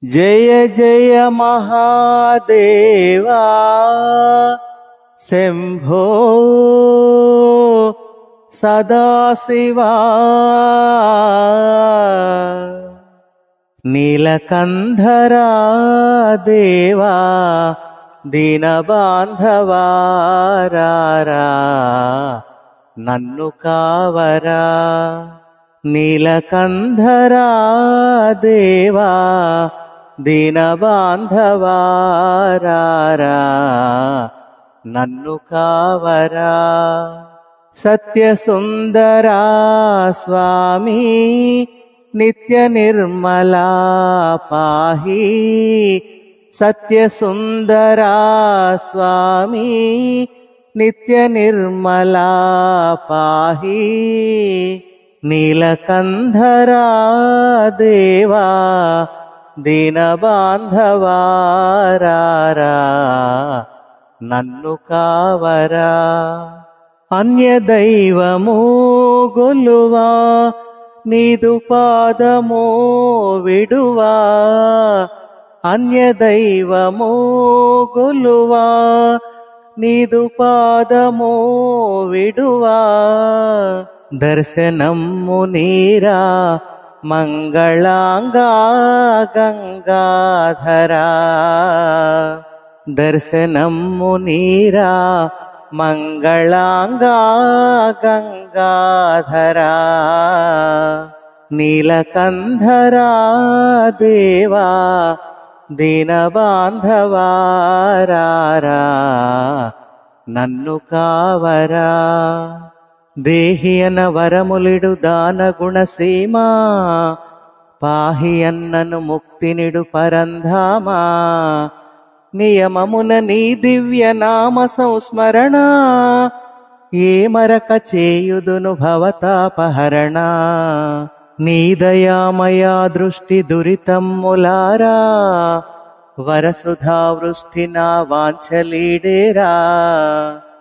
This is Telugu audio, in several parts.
జయ జయ మహాదేవా శంభో సదాశివా నీలకంధరా దేవా దీనబాంధవా రారా నన్ను కావరా నీలకంధరా దేవా దీనబాంధవా రారా నన్ను కావరా సత్యసుందరా స్వామి నిత్య నిర్మలా పాహి సత్యసుందరా స్వామి నిత్య నిర్మలా పాహి నీలకంధరా దేవా దీనబాంధవా రారా నన్ను కావరా అన్యదైవము గొలువా నీదు పాదమో విడువా అన్యదైవము గొలువా నీదు పాదమో విడువా దర్శనము నీరా మంగళాంగా గంగాధరా దర్శనము నీరా మంగళాంగా గంగాధరా నీలకంధరా దేవా దీనబాంధవా రారా నన్ను కావరా దేహియన వరములిడు దాన గుణసీమా పాహి అన్నను ముక్తినిడు పరంధామా నియమమున నీ దివ్య నామ సంస్మరణ ఏ మరక చేయుదును భవతాపహరణ నీ దయామయా దృష్టి దురితమ్ములారా వరసుధావృష్టి నా వాంఛలీడేరా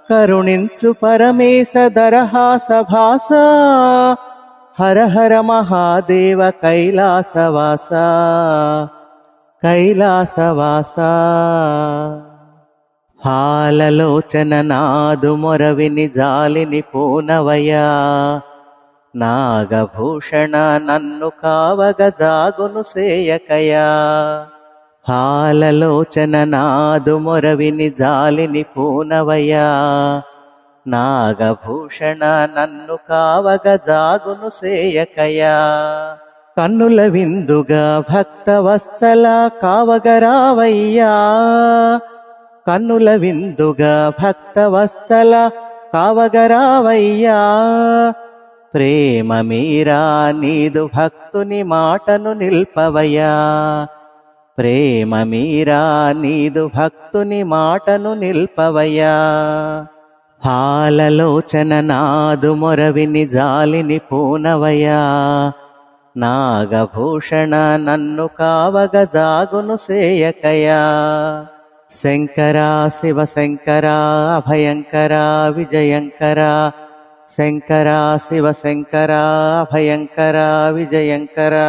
కరుణించు పరమేశ దరహాస భాస హర హర మహాదేవ కైలాసవాస కైలాసవాస హాలలోచన నాదు మొరవిని జాలిని పూనవయా నాగభూషణ నన్ను కావగ జాగును సేయకయా హాలలోచన నాదు మొరవిని జాలిని పూనవయా నాగభూషణ నన్ను కావగ జాగును సేయకయా కన్నుల విందుగా భక్తవత్సల కావగరావయ్యా కన్నుల విందుగా భక్తవత్సల కావగరావయ్యా ప్రేమ మీరా నీదు భక్తుని మాటను నిల్పవయ్యా ప్రేమ మీరా నీదు భక్తుని మాటను నిల్పవయ్యా హాలలోచన నాదు మొరవిని జాలిని పూనవయ్యా నాగభూషణ నన్ను కావగ జాగును సేయకయా శంకరా శివశంకరా అభయంకరా విజయంకరా శంకరా శివశంకరా అభయంకరా విజయంకరా